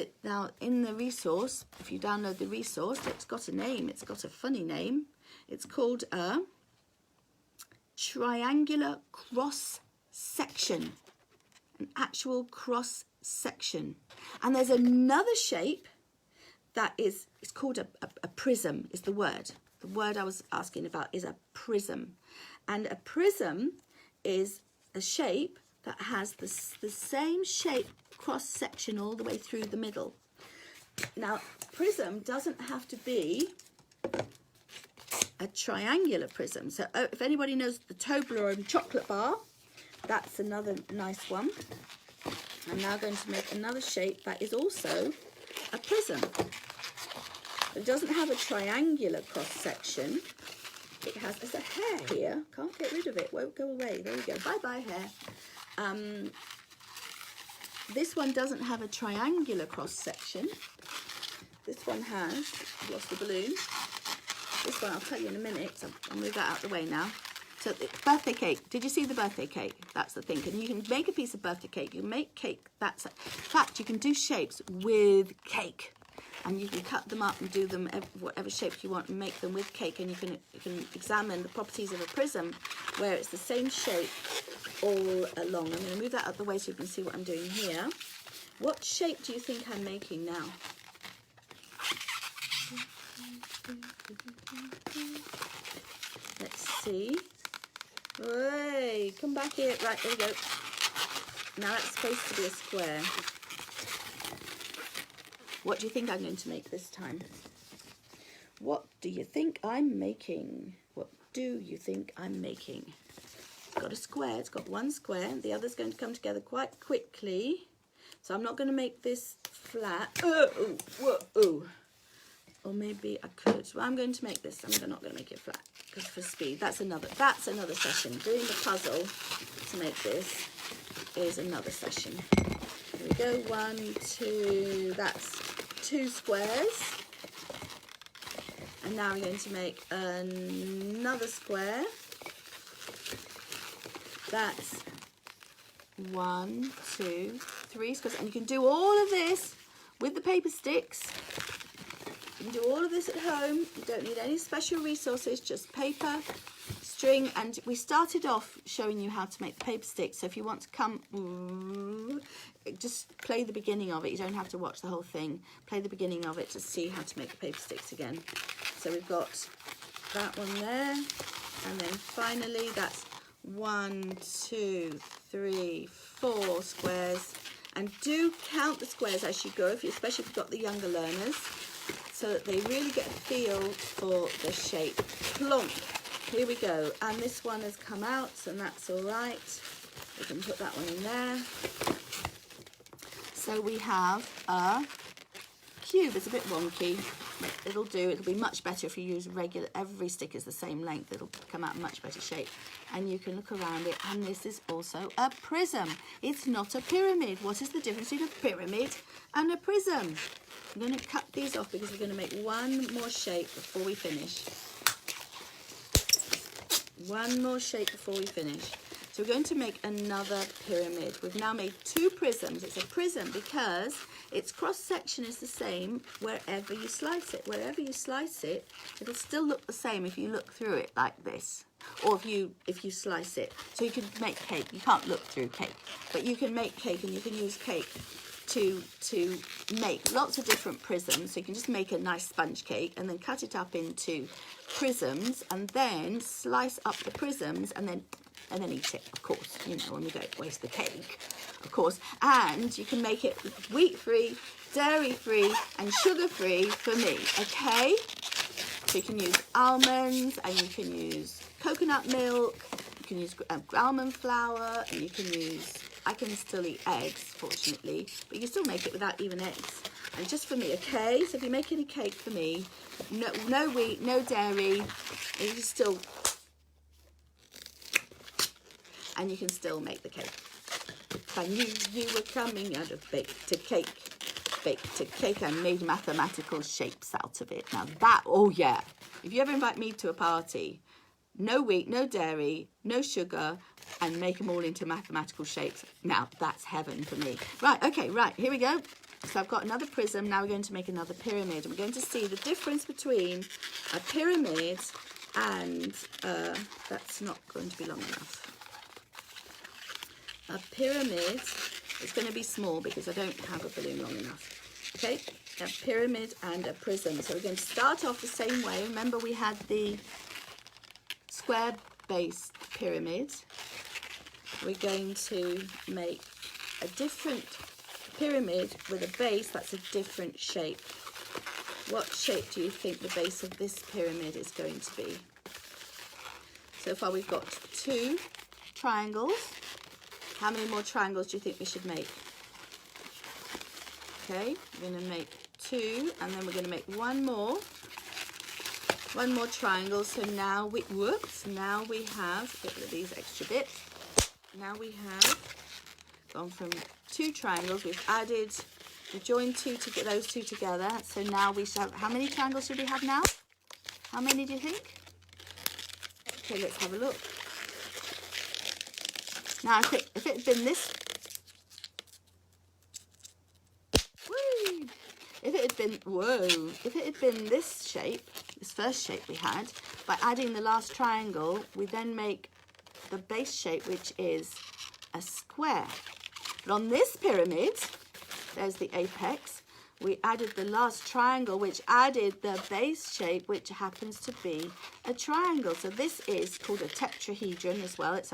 in the resource, if you download the resource, it's got a name. It's got a funny name. It's called a triangular cross section, an actual cross section. And there's another shape that it's called a prism, is the word. The word I was asking about is a prism. And a prism is a shape that has the same shape cross section all the way through the middle. Now, prism doesn't have to be a triangular prism. So if anybody knows the Toblerone chocolate bar, that's another nice one. I'm now going to make another shape that is also a prism. It doesn't have a triangular cross section. There's a hair here. Can't get rid of it. Won't go away. There we go. Bye-bye, hair. This one doesn't have a triangular cross section. This one has, I've lost the balloon. This one I'll tell you in a minute. So I'll move that out of the way now. So the birthday cake. Did you see the birthday cake? That's the thing. And you can make a piece of birthday cake. You make cake. In fact, you can do shapes with cake. And you can cut them up and do them whatever shapes you want and make them with cake. And you can examine the properties of a prism where it's the same shape all along. I'm going to move that out of the way so you can see what I'm doing here. What shape do you think I'm making now? Let's see. Hey, come back here. Right, there we go. Now that's supposed to be a square. What do you think I'm going to make this time? What do you think I'm making? What do you think I'm making? It's got a square, it's got one square, the other's going to come together quite quickly. So I'm not going to make this flat. Oh, whoa. Or maybe I could. Well, I'm going to make this. I'm not going to make it flat because for speed. That's another session. Doing the puzzle to make this is another session. Here we go. 1, 2. That's 2 squares. And now we're going to make another square. That's 1, 2, 3 squares. And you can do all of this with the paper sticks. You can do all of this at home. You don't need any special resources, just paper, string. And we started off showing you how to make the paper sticks. So if you want to come, just play the beginning of it. You don't have to watch the whole thing. Play the beginning of it to see how to make the paper sticks again. So we've got that one there. And then finally, that's 1, 2, 3, 4 squares. And do count the squares as you go, especially if you've got the younger learners, so that they really get a feel for the shape. Plonk. Here we go. And this one has come out, and that's all right. We can put that one in there. So we have a cube. It's a bit wonky. It'll do. It'll be much better if you use regular. Every stick is the same length. It'll come out in much better shape. And you can look around it. And this is also a prism. It's not a pyramid. What is the difference between a pyramid and a prism? I'm going to cut these off because we're going to make one more shape before we finish. One more shape before we finish. So we're going to make another pyramid. We've now made 2 prisms. It's a prism because its cross section is the same wherever you slice it. Wherever you slice it, it'll still look the same if you look through it like this, or if you slice it. So you can make cake. You can't look through cake, but you can make cake, and you can use cake to make lots of different prisms. So you can just make a nice sponge cake and then cut it up into prisms, and then slice up the prisms, and then eat it, of course, you know, and we don't waste the cake, of course. And you can make it wheat-free, dairy-free, and sugar-free for me, okay? So you can use almonds, and you can use coconut milk, you can use almond flour, and you can use, I can still eat eggs, fortunately, but you can still make it without even eggs. And just for me, okay? So if you're making a cake for me, no wheat, no dairy, and you can still... And you can still make the cake. I knew you were coming out of bake to cake, and made mathematical shapes out of it. Now that, oh yeah, if you ever invite me to a party, no wheat, no dairy, no sugar, and make them all into mathematical shapes. Now that's heaven for me. Right, okay, right, here we go. So I've got another prism. Now we're going to make another pyramid. And we're going to see the difference between a pyramid and, that's not going to be long enough. A pyramid is going to be small because I don't have a balloon long enough. Okay, a pyramid and a prism. So we're going to start off the same way. Remember, we had the square base pyramid. We're going to make a different pyramid with a base that's a different shape. What shape do you think the base of this pyramid is going to be? So far we've got 2 triangles. How many more triangles do you think we should make? Okay, we're going to make 2, and then we're going to make one more triangle. So now we, now we have, get rid of these extra bits. Now we have gone from 2 triangles, we joined those two together. So now we have, how many triangles should we have now? How many do you think? Okay, let's have a look. Now, if it had been this, if it had been this shape, this first shape we had, by adding the last triangle, we then make the base shape, which is a square. But on this pyramid, there's the apex, we added the last triangle, which added the base shape, which happens to be a triangle. So this is called a tetrahedron as well. It's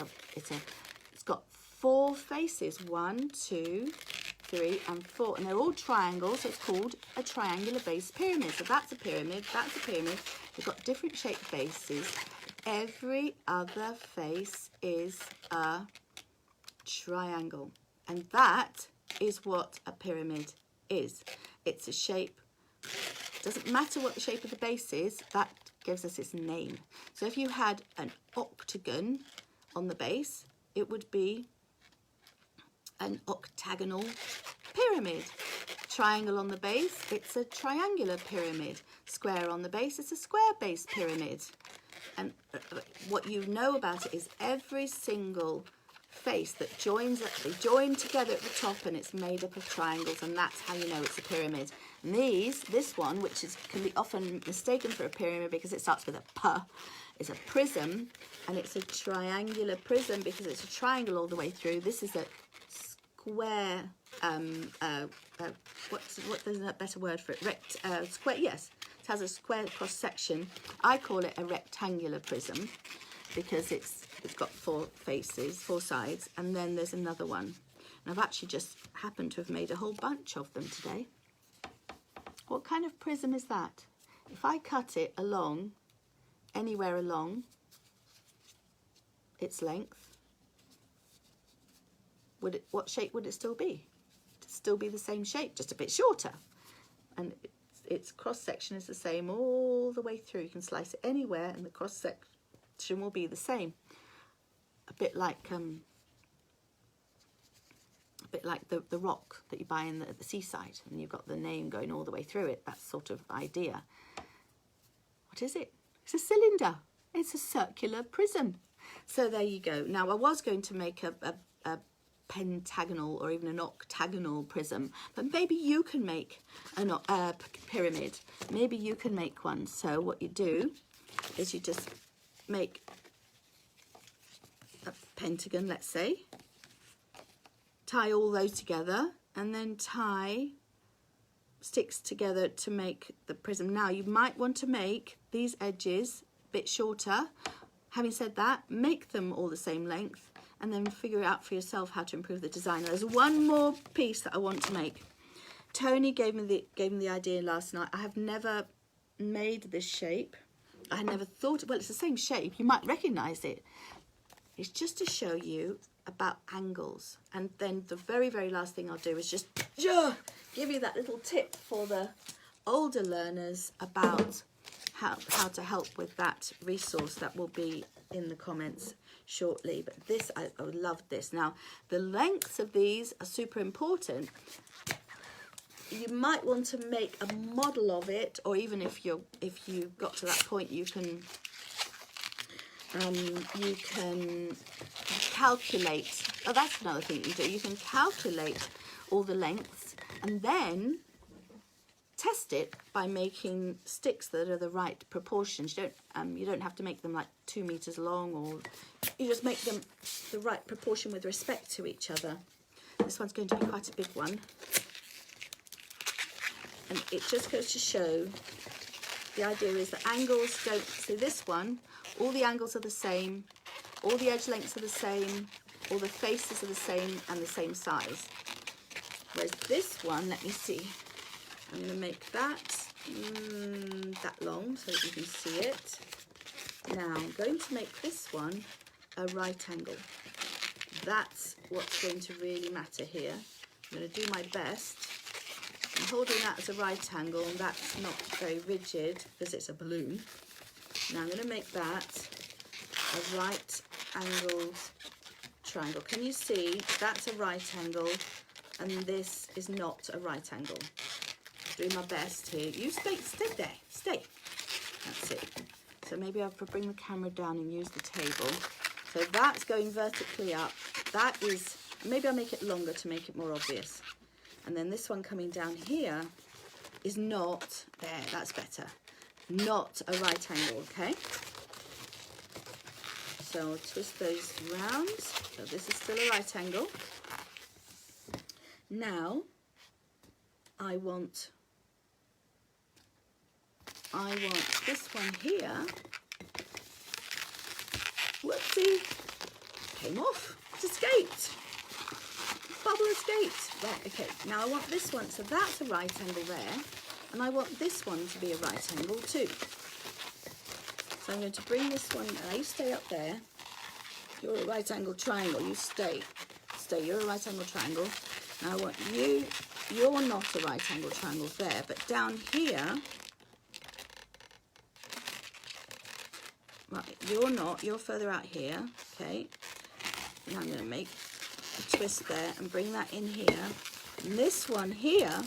got 4 faces. 1, 2, 3 and 4, and they're all triangles, so it's called a triangular base pyramid. So that's a pyramid, that's a pyramid. They've got different shaped bases. Every other face is a triangle, and that is what a pyramid is. It's a shape. Doesn't matter what the shape of the base is, that gives us its name. So if you had an octagon on the base, it would be an octagonal pyramid. Triangle on the base, it's a triangular pyramid. Square on the base, it's a square base pyramid. And what you know about it is every single face that joins, they join together at the top, and it's made up of triangles, and that's how you know it's a pyramid. And this one, which can be often mistaken for a pyramid because it starts with a P, is a prism, and it's a triangular prism because it's a triangle all the way through. This is a square, there's a better word for it, square, yes, it has a square cross section. I call it a rectangular prism because it's got 4 faces, 4 sides, and then there's another one. And I've actually just happened to have made a whole bunch of them today. What kind of prism is that? If I cut it along, anywhere along its length, what shape would it still be? It'd still be the same shape, just a bit shorter. And its cross section is the same all the way through. You can slice it anywhere and the cross section will be the same. A bit like the rock that you buy at the seaside, and you've got the name going all the way through it. That sort of idea. What is it? It's a cylinder. It's a circular prism. So there you go. Now I was going to make a pentagonal or even an octagonal prism, but maybe you can make a pyramid. Maybe you can make one. So what you do is you just make a pentagon, let's say, tie all those together, and then tie sticks together to make the prism. Now you might want to make these edges a bit shorter. Having said that, make them all the same length, and then figure out for yourself how to improve the design. There's one more piece that I want to make. Tony gave me the idea last night. I have never made this shape. I had never thought, well, it's the same shape. You might recognize it. It's just to show you about angles. And then the very, very last thing I'll do is just give you that little tip for the older learners about how to help with that resource that will be in the comments shortly. But this, I love this. Now, the lengths of these are super important. You might want to make a model of it, or even if you got to that point, you can calculate. Oh, that's another thing you do. You can calculate all the lengths and then test it by making sticks that are the right proportions. You don't have to make them like 2 meters long, or you just make them the right proportion with respect to each other. This one's going to be quite a big one. And it just goes to show, the idea is that angles don't, see this one, all the angles are the same, all the edge lengths are the same, all the faces are the same and the same size. Whereas this one, let me see, I'm going to make that that long so that you can see it. Now I'm going to make this one a right angle. That's what's going to really matter here. I'm going to do my best. I'm holding that as a right angle, and that's not very rigid because it's a balloon. Now I'm going to make that a right angled triangle. Can you see that's a right angle and this is not a right angle? Doing my best here. You stay there, stay. That's it. So maybe I'll bring the camera down and use the table. So that's going vertically up. That is, maybe I'll make it longer to make it more obvious. And then this one coming down here is not, there, that's better, not a right angle, okay? So I'll twist those round. So this is still a right angle. Now, I want this one here. Whoopsie, came off, it escaped. bubble escaped. Right, okay, now I want this one, so that's a right angle there, and I want this one to be a right angle too. So I'm going to bring this one, now you stay up there. You're a right angle triangle, you stay. You're a right angle triangle. Now I want you, you're not a right angle triangle there, but down here, right, you're not, you're further out here, okay. Now I'm going to make a twist there and bring that in here. And this one here,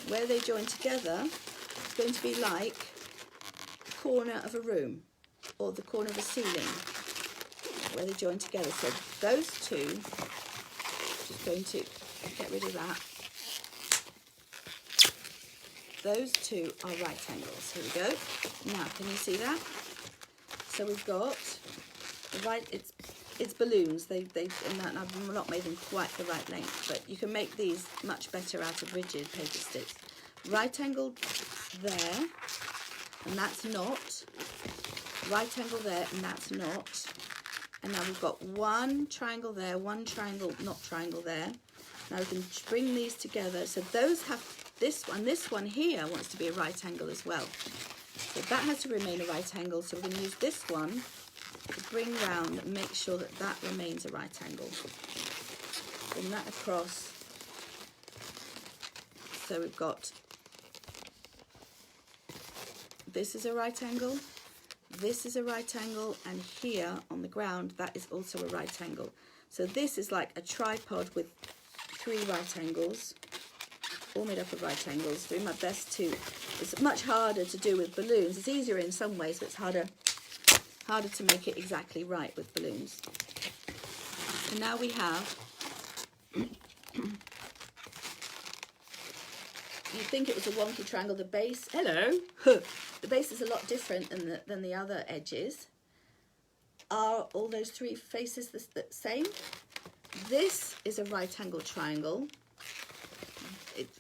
where they join together, is going to be like the corner of a room or the corner of a ceiling where they join together. So those two, just going to get rid of that. Those two are right angles. Here we go. Now, can you see that? So we've got the right, it's balloons. And I've not made them quite the right length, but you can make these much better out of rigid paper sticks. Right angle there, and that's not. Right angle there, and that's not. And now we've got one triangle there, one triangle, not triangle there. Now we can bring these together. So those have this one here wants to be a right angle as well. So that has to remain a right angle. So we're going to use this one to bring round and make sure that that remains a right angle. Bring that across. So we've got, this is a right angle. This is a right angle, and here on the ground, that is also a right angle. So this is like a tripod with 3 right angles, all made up of right angles. Doing my best to, it's much harder to do with balloons. It's easier in some ways, but it's harder to make it exactly right with balloons. And now we have, you'd think it was a wonky triangle, the base, hello, the base is a lot different than the other edges. Are all those 3 faces the same? This is a right angle triangle.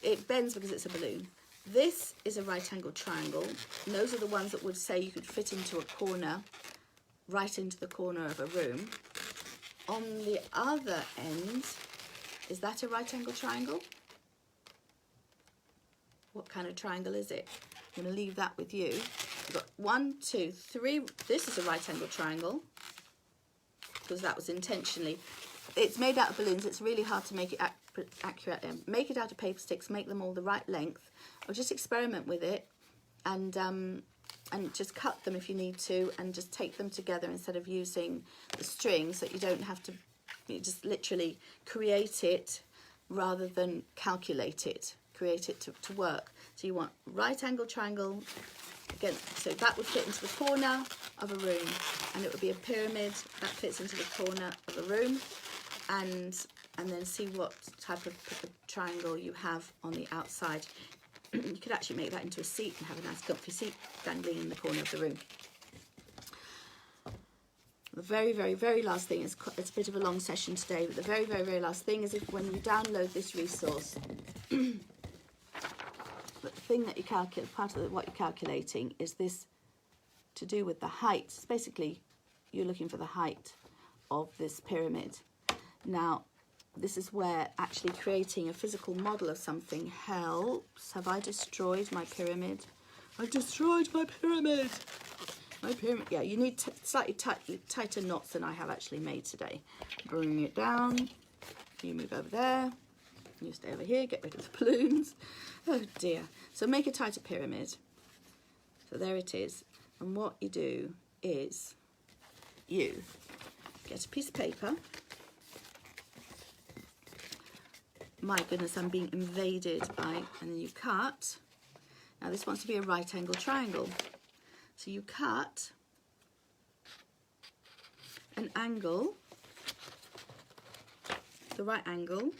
It bends because it's a balloon. This is a right angle triangle. And those are the ones that would say you could fit into a corner, right into the corner of a room. On the other end, is that a right angle triangle? What kind of triangle is it? I'm going to leave that with you. We've got 1, 2, 3. This is a right angle triangle because that was intentionally. It's made out of balloons. It's really hard to make it accurate. Make it out of paper sticks. Make them all the right length. Or just experiment with it, and just cut them if you need to, and just take them together instead of using the string, so that you don't have to. You just literally create it rather than calculate it. Create it to work. So you want right angle triangle again, so that would fit into the corner of a room, and it would be a pyramid that fits into the corner of a room, and then see what type of triangle you have on the outside. You could actually make that into a seat and have a nice comfy seat dangling in the corner of the room. The very, very, very last thing, it's a bit of a long session today, but the very, very, very last thing is if when you download this resource, the thing that you calculate, part of what you're calculating is this to do with the height. It's basically, you're looking for the height of this pyramid. Now, this is where actually creating a physical model of something helps. Have I destroyed my pyramid? I destroyed my pyramid. My pyramid. Yeah, you need slightly tighter knots than I have actually made today. Bring it down. You move over there. You stay over here. Get rid of the balloons. Oh dear. So make a tighter pyramid. So there it is. And what you do is you get a piece of paper. My goodness, I'm being invaded by, and then you cut. Now this wants to be a right angle triangle. So you cut an angle, the right angle,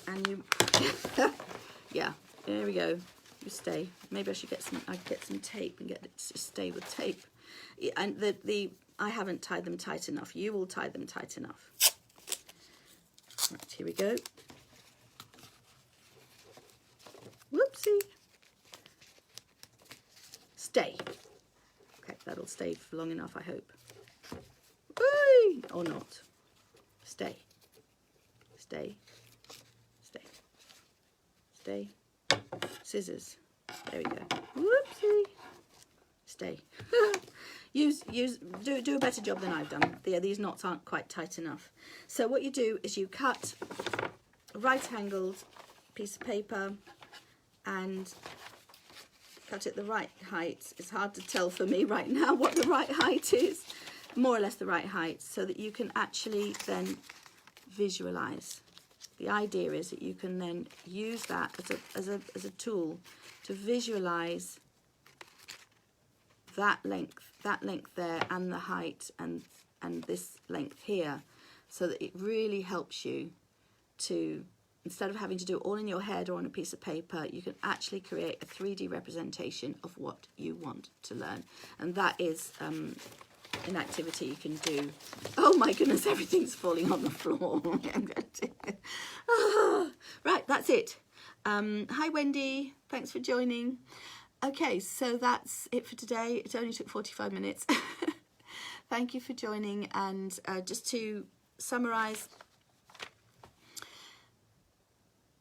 and you, yeah, there we go. You stay. Maybe I should get some. I'd get some tape and get it to stay with tape. Yeah, and I haven't tied them tight enough. You will tie them tight enough. Right, here we go. Whoopsie. Stay. Okay, that'll stay for long enough, I hope. Whee! Whoopsie! Or not. Stay. Stay. Stay. Stay. Scissors. There we go. Whoopsie. Stay. Do a better job than I've done. Yeah, these knots aren't quite tight enough. So what you do is you cut a right-angled piece of paper and cut it the right height. It's hard to tell for me right now what the right height is. More or less the right height, so that you can actually then visualize. The idea is that you can then use that as a tool to visualize that length there, and the height, and this length here, so that it really helps you to, instead of having to do it all in your head or on a piece of paper, you can actually create a 3D representation of what you want to learn. And that is an activity you can do. Oh my goodness, everything's falling on the floor. Right, that's it. Hi Wendy, thanks for joining. Okay, so that's it for today. It only took 45 minutes. Thank you for joining, and just to summarize,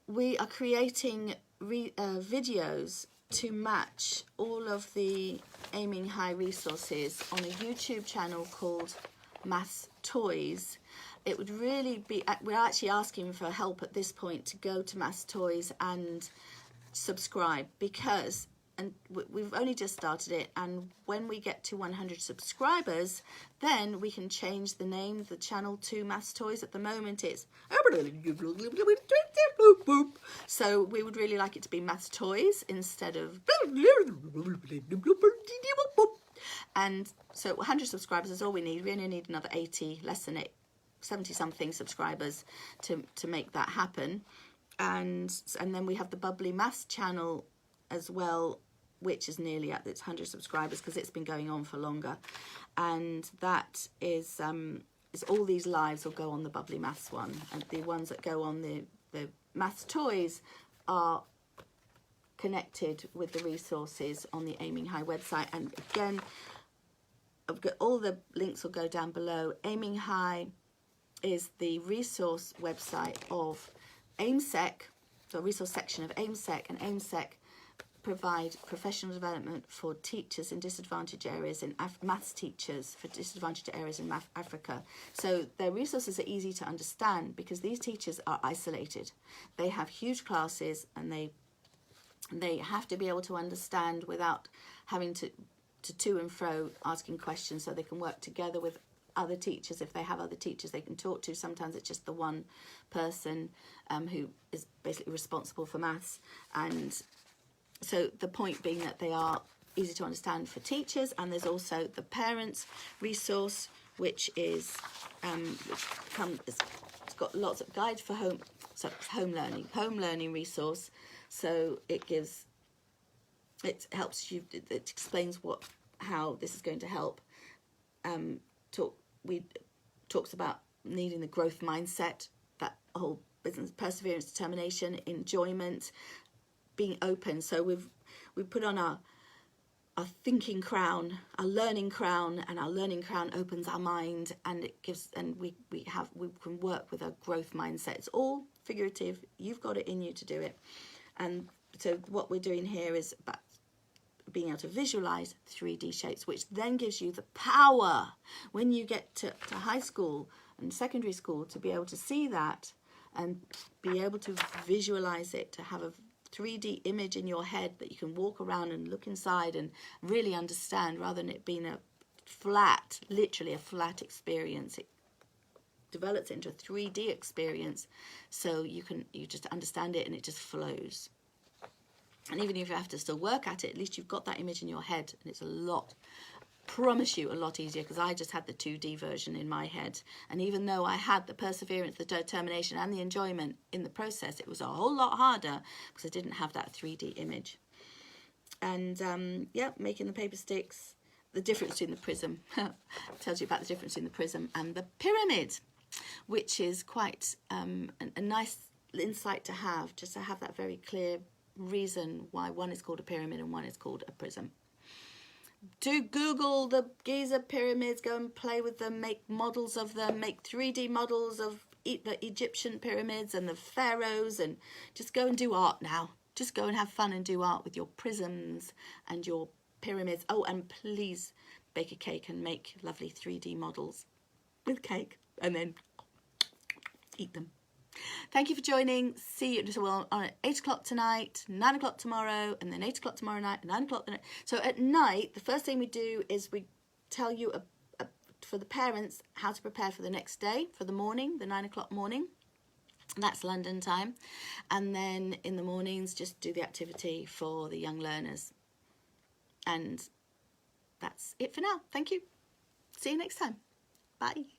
we are creating videos to match all of the Aiming High resources on a YouTube channel called Maths Toys. It would really be, we're actually asking for help at this point to go to Maths Toys and subscribe, because we've only just started it, and when we get to 100 subscribers, then we can change the name of the channel to Maths Toys. At the moment it's so we would really like it to be Maths Toys instead of, and so 100 subscribers is all we need. We only need another 80, less than 70 something subscribers to make that happen. And then we have the Bubbly Maths channel as well, which is nearly at its 100 subscribers, because it's been going on for longer. And that is all these lives will go on the Bubbly Maths one, and the ones that go on the Maths Toys are connected with the resources on the Aiming High website. And again, I've got all the links will go down below. Aiming High is the resource website of AIMSEC, so a resource section of AIMSEC, and AIMSEC provide professional development for teachers in disadvantaged areas, in maths teachers for disadvantaged areas in Africa. So their resources are easy to understand because these teachers are isolated. They have huge classes, and they have to be able to understand without having to and fro asking questions, so they can work together with other teachers. If they have other teachers they can talk to, sometimes it's just the one person who is basically responsible for maths. And so the point being that they are easy to understand for teachers. And there's also the parents resource, which is it's got lots of guides for home learning resource. So it helps you, it explains how this is going to help. Talks about needing the growth mindset, that whole business, perseverance, determination, enjoyment, being open. So we've put on our thinking crown, our learning crown, and our learning crown opens our mind, and it gives, and we can work with a growth mindset. It's all figurative. You've got it in you to do it. And so what we're doing here is about being able to visualize 3D shapes, which then gives you the power when you get to high school and secondary school to be able to see that and be able to visualize it, to have a 3D image in your head that you can walk around and look inside and really understand, rather than it being literally a flat experience. It develops it into a 3D experience, so you just understand it and it just flows. And even if you have to still work at it, at least you've got that image in your head, and it's promise you, a lot easier, because I just had the 2D version in my head. And even though I had the perseverance, the determination and the enjoyment in the process, it was a whole lot harder because I didn't have that 3D image. And making the paper sticks, the difference between the prism, tells you about the difference between the prism and the pyramid, which is quite a nice insight to have, just to have that very clear reason why one is called a pyramid and one is called a prism. do Google the Giza pyramids, go and play with them, make models of them, make 3D models of the Egyptian pyramids and the pharaohs, and just go and do art now. Just go and have fun and do art with your prisms and your pyramids. Oh, and please bake a cake and make lovely 3D models with cake and then eat them. Thank you for joining. See you on at 8 o'clock tonight, 9 o'clock tomorrow, and then 8 o'clock tomorrow night, 9 o'clock the night. So at night, the first thing we do is we tell you for the parents how to prepare for the next day, for the morning, the 9 o'clock morning. That's London time. And then in the mornings, just do the activity for the young learners. And that's it for now. Thank you. See you next time. Bye.